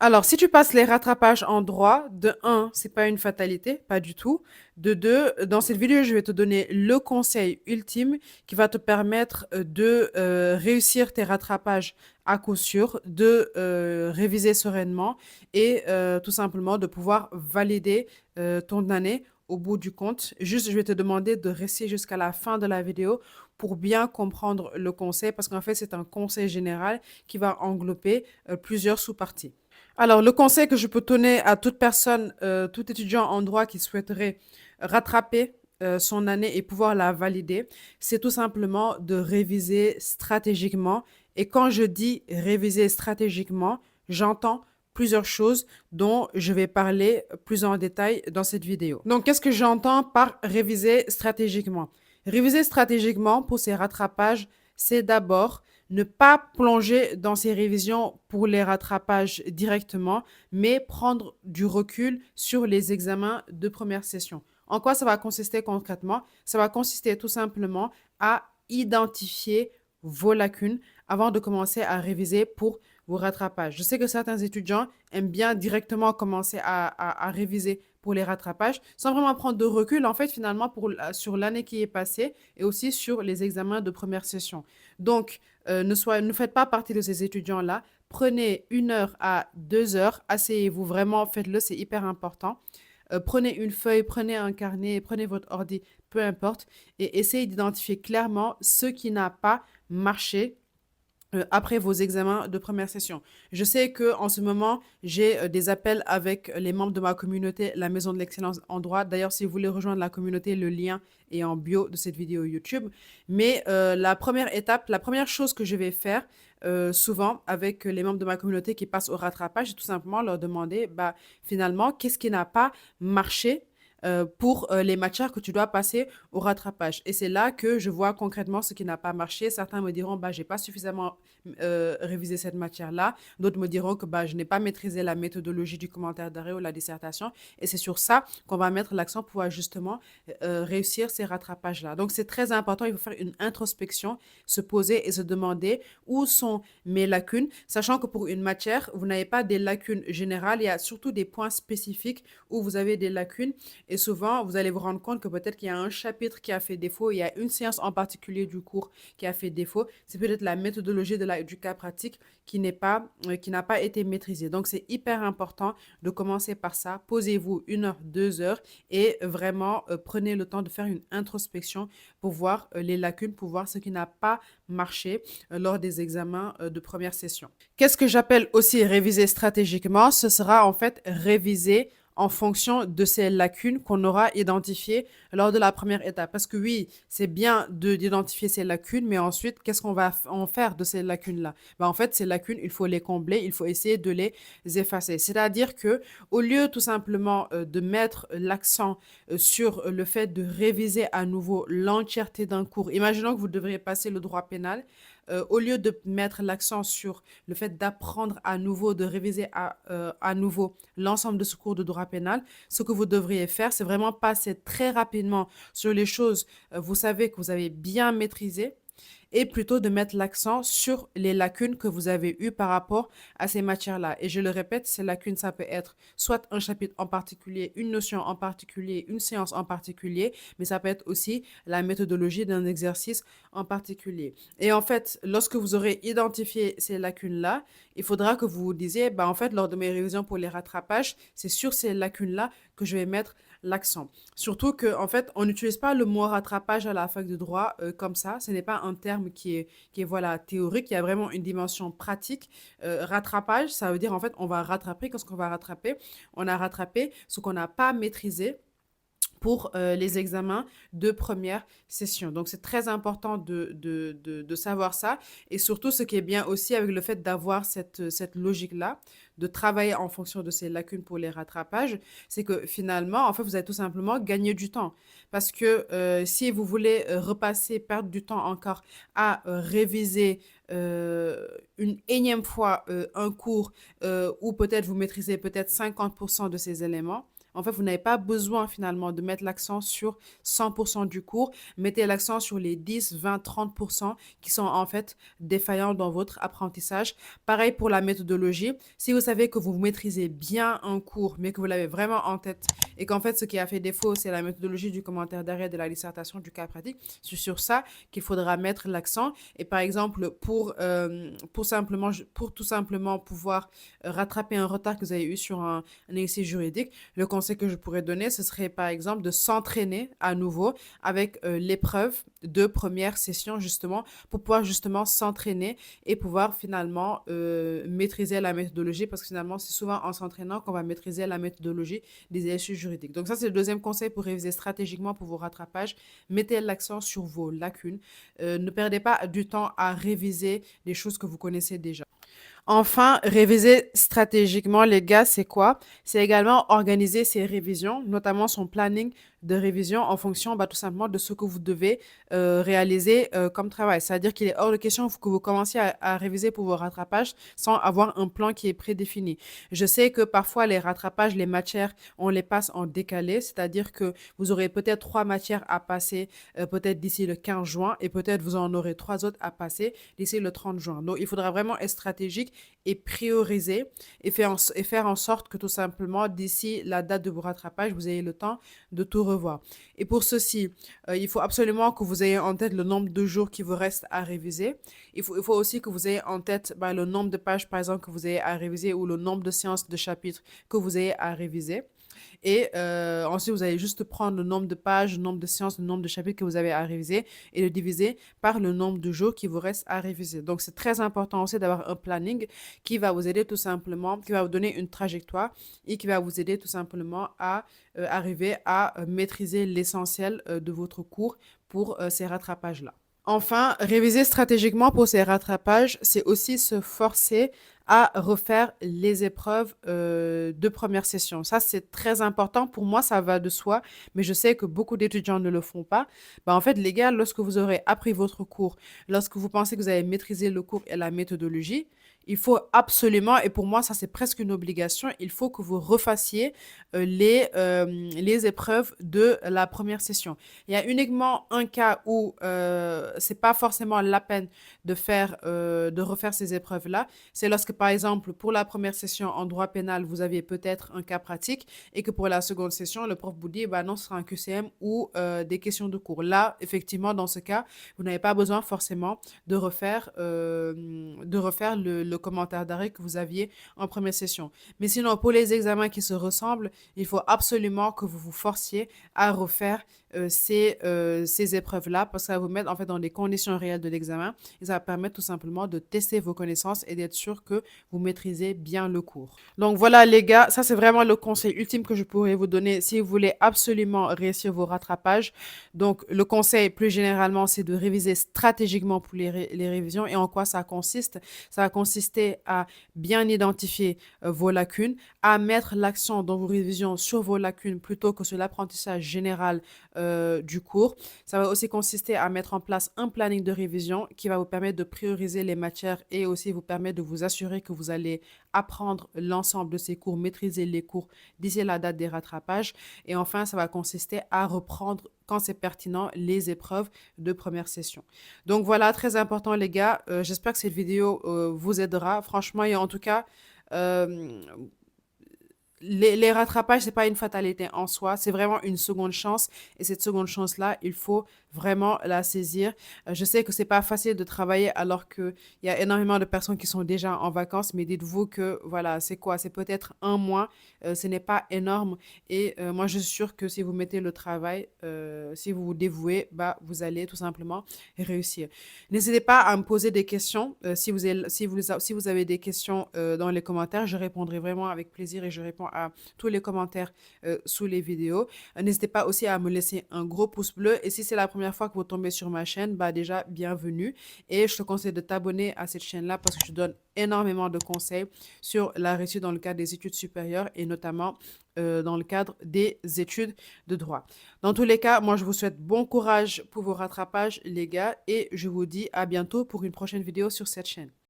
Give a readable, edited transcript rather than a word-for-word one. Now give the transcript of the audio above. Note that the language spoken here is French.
Alors, si tu passes les rattrapages en droit, de un, c'est pas une fatalité, pas du tout. De deux, dans cette vidéo, je vais te donner le conseil ultime qui va te permettre de réussir tes rattrapages à coup sûr, de réviser sereinement et tout simplement de pouvoir valider ton année au bout du compte. Juste, je vais te demander de rester jusqu'à la fin de la vidéo pour bien comprendre le conseil parce qu'en fait, c'est un conseil général qui va englober plusieurs sous-parties. Alors, le conseil que je peux donner à toute personne, tout étudiant en droit qui souhaiterait rattraper son année et pouvoir la valider, c'est tout simplement de réviser stratégiquement. Et quand je dis réviser stratégiquement, j'entends plusieurs choses dont je vais parler plus en détail dans cette vidéo. Donc, qu'est-ce que j'entends par réviser stratégiquement? Réviser stratégiquement pour ces rattrapages, c'est d'abord ne pas plonger dans ces révisions pour les rattrapages directement, mais prendre du recul sur les examens de première session. En quoi ça va consister concrètement? Ça va consister tout simplement à identifier vos lacunes avant de commencer à réviser pour vos rattrapages. Je sais que certains étudiants aiment bien directement commencer à réviser pour les rattrapages sans vraiment prendre de recul, en fait, finalement, sur l'année qui est passée et aussi sur les examens de première session. Donc, ne faites pas partie de ces étudiants-là. Prenez 1 heure à 2 heures, asseyez-vous vraiment, faites-le, c'est hyper important. Prenez une feuille, prenez un carnet, prenez votre ordi, peu importe, et essayez d'identifier clairement ce qui n'a pas marché après vos examens de première session. Je sais que en ce moment, j'ai des appels avec les membres de ma communauté, la Maison de l'Excellence en droit. D'ailleurs, si vous voulez rejoindre la communauté, le lien est en bio de cette vidéo YouTube. Mais la première étape, la première chose que je vais faire souvent avec les membres de ma communauté qui passent au rattrapage, c'est tout simplement leur demander, bah, finalement, qu'est-ce qui n'a pas marché pour les matières que tu dois passer au rattrapage. Et c'est là que je vois concrètement ce qui n'a pas marché. Certains me diront, bah, j'ai pas suffisamment révisé cette matière-là. D'autres me diront que bah, je n'ai pas maîtrisé la méthodologie du commentaire d'arrêt ou la dissertation. Et c'est sur ça qu'on va mettre l'accent pour justement réussir ces rattrapages-là. Donc, c'est très important. Il faut faire une introspection, se poser et se demander où sont mes lacunes, sachant que pour une matière, vous n'avez pas des lacunes générales. Il y a surtout des points spécifiques où vous avez des lacunes. Et souvent, vous allez vous rendre compte que peut-être qu'il y a un chapitre qui a fait défaut, il y a une séance en particulier du cours qui a fait défaut. C'est peut-être la méthodologie du cas pratique qui n'a pas été maîtrisée. Donc, c'est hyper important de commencer par ça. Posez-vous 1 heure, 2 heures et vraiment prenez le temps de faire une introspection pour voir les lacunes, pour voir ce qui n'a pas marché lors des examens de première session. Qu'est-ce que j'appelle aussi réviser stratégiquement? Ce sera en fait réviser en fonction de ces lacunes qu'on aura identifiées lors de la première étape. Parce que oui, c'est bien d'identifier ces lacunes, mais ensuite, qu'est-ce qu'on va en faire de ces lacunes-là? Ben, en fait, ces lacunes, il faut les combler, il faut essayer de les effacer. C'est-à-dire que au lieu tout simplement de mettre l'accent sur le fait de réviser à nouveau l'entièreté d'un cours, imaginons que vous devriez passer le droit pénal, au lieu de mettre l'accent sur le fait d'apprendre à nouveau, de réviser à nouveau l'ensemble de ce cours de droit pénal, ce que vous devriez faire, c'est vraiment passer très rapidement sur les choses, vous savez que vous avez bien maîtrisées, et plutôt de mettre l'accent sur les lacunes que vous avez eues par rapport à ces matières-là. Et je le répète, ces lacunes, ça peut être soit un chapitre en particulier, une notion en particulier, une séance en particulier, mais ça peut être aussi la méthodologie d'un exercice en particulier. Et en fait, lorsque vous aurez identifié ces lacunes-là, il faudra que vous vous disiez, bah, en fait, lors de mes révisions pour les rattrapages, c'est sur ces lacunes-là que je vais mettre l'accent. Surtout qu'en en fait, on n'utilise pas le mot rattrapage à la fac de droit comme ça. Ce n'est pas un terme qui est voilà, théorique, il y a vraiment une dimension pratique. Rattrapage, ça veut dire en fait, on va rattraper. Qu'est-ce qu'on va rattraper? On a rattrapé ce qu'on n'a pas maîtrisé pour les examens de première session. Donc, c'est très important de savoir ça. Et surtout, ce qui est bien aussi avec le fait d'avoir cette logique-là, de travailler en fonction de ces lacunes pour les rattrapages, c'est que finalement, en fait, vous allez tout simplement gagner du temps. Parce que si vous voulez repasser, perdre du temps encore à réviser une énième fois un cours où peut-être vous maîtrisez peut-être 50% de ces éléments, En fait, vous n'avez pas besoin finalement de mettre l'accent sur 100% du cours. Mettez l'accent sur les 10, 20, 30% qui sont en fait défaillants dans votre apprentissage. Pareil pour la méthodologie. Si vous savez que vous maîtrisez bien un cours, mais que vous l'avez vraiment en tête et qu'en fait, ce qui a fait défaut, c'est la méthodologie du commentaire d'arrêt de la dissertation du cas pratique, c'est sur ça qu'il faudra mettre l'accent. Et par exemple, pour tout simplement pouvoir rattraper un retard que vous avez eu sur un exercice juridique, le conseil que je pourrais donner, ce serait par exemple de s'entraîner à nouveau avec l'épreuve de première session justement pour pouvoir justement s'entraîner et pouvoir finalement maîtriser la méthodologie parce que finalement c'est souvent en s'entraînant qu'on va maîtriser la méthodologie des exercices juridiques. Donc ça c'est le deuxième conseil pour réviser stratégiquement pour vos rattrapages. Mettez l'accent sur vos lacunes. Ne perdez pas du temps à réviser les choses que vous connaissez déjà. Enfin, réviser stratégiquement, les gars, c'est quoi? C'est également organiser ses révisions, notamment son planning de révision en fonction tout simplement de ce que vous devez réaliser comme travail. C'est-à-dire qu'il est hors de question que vous commenciez à réviser pour vos rattrapages sans avoir un plan qui est prédéfini. Je sais que parfois les rattrapages, les matières, on les passe en décalé, c'est-à-dire que vous aurez peut-être 3 matières à passer peut-être d'ici le 15 juin et peut-être vous en aurez 3 autres à passer d'ici le 30 juin. Donc, il faudra vraiment être stratégique et prioriser et faire en sorte que tout simplement, d'ici la date de vos rattrapages, vous ayez le temps de tout revoir. Et pour ceci, il faut absolument que vous ayez en tête le nombre de jours qui vous reste à réviser. Il faut aussi que vous ayez en tête le nombre de pages, par exemple, que vous ayez à réviser ou le nombre de séances de chapitres que vous ayez à réviser. Et ensuite, vous allez juste prendre le nombre de pages, le nombre de séances, le nombre de chapitres que vous avez à réviser et le diviser par le nombre de jours qui vous reste à réviser. Donc, c'est très important aussi d'avoir un planning qui va vous aider tout simplement, qui va vous donner une trajectoire et qui va vous aider tout simplement à arriver à maîtriser l'essentiel de votre cours pour ces rattrapages-là. Enfin, réviser stratégiquement pour ces rattrapages, c'est aussi se forcer à refaire les épreuves de première session. Ça, c'est très important. Pour moi, ça va de soi, mais je sais que beaucoup d'étudiants ne le font pas. En fait, les gars, lorsque vous aurez appris votre cours, lorsque vous pensez que vous avez maîtrisé le cours et la méthodologie, il faut absolument, et pour moi, ça c'est presque une obligation, il faut que vous refassiez les épreuves de la première session. Il y a uniquement un cas où c'est pas forcément la peine de refaire ces épreuves-là. C'est lorsque, par exemple, pour la première session en droit pénal, vous aviez peut-être un cas pratique et que pour la seconde session, le prof vous dit, non, ce sera un QCM ou des questions de cours. Là, effectivement, dans ce cas, vous n'avez pas besoin forcément de refaire le commentaire d'arrêt que vous aviez en première session. Mais sinon, pour les examens qui se ressemblent, il faut absolument que vous vous forciez à refaire ces épreuves-là parce que ça va vous mettre en fait dans les conditions réelles de l'examen et ça va permettre tout simplement de tester vos connaissances et d'être sûr que vous maîtrisez bien le cours. Donc voilà les gars, ça c'est vraiment le conseil ultime que je pourrais vous donner si vous voulez absolument réussir vos rattrapages. Donc le conseil plus généralement c'est de réviser stratégiquement pour les révisions et en quoi ça consiste. Ça va consister à bien identifier vos lacunes, à mettre l'accent dans vos révisions sur vos lacunes plutôt que sur l'apprentissage général du cours. Ça va aussi consister à mettre en place un planning de révision qui va vous permettre de prioriser les matières et aussi vous permettre de vous assurer que vous allez apprendre l'ensemble de ces cours, maîtriser les cours d'ici la date des rattrapages. Et enfin, ça va consister à reprendre quand c'est pertinent les épreuves de première session. Donc voilà, très important les gars. J'espère que cette vidéo vous aidera. Franchement, et en tout cas, euh, les rattrapages, c'est pas une fatalité en soi, c'est vraiment une seconde chance. Et cette seconde chance-là, il faut vraiment la saisir. Je sais que c'est pas facile de travailler alors qu'il y a énormément de personnes qui sont déjà en vacances, mais dites-vous que voilà, c'est quoi? C'est peut-être un mois, ce n'est pas énorme. Et moi, je suis sûre que si vous mettez le travail, si vous vous dévouez, vous allez tout simplement réussir. N'hésitez pas à me poser des questions. Si vous avez des questions dans les commentaires, je répondrai vraiment avec plaisir et je réponds à tous les commentaires sous les vidéos. N'hésitez pas aussi à me laisser un gros pouce bleu. Et si c'est la première fois que vous tombez sur ma chaîne, déjà, bienvenue. Et je te conseille de t'abonner à cette chaîne-là parce que je donne énormément de conseils sur la réussite dans le cadre des études supérieures et notamment dans le cadre des études de droit. Dans tous les cas, moi, je vous souhaite bon courage pour vos rattrapages, les gars, et je vous dis à bientôt pour une prochaine vidéo sur cette chaîne.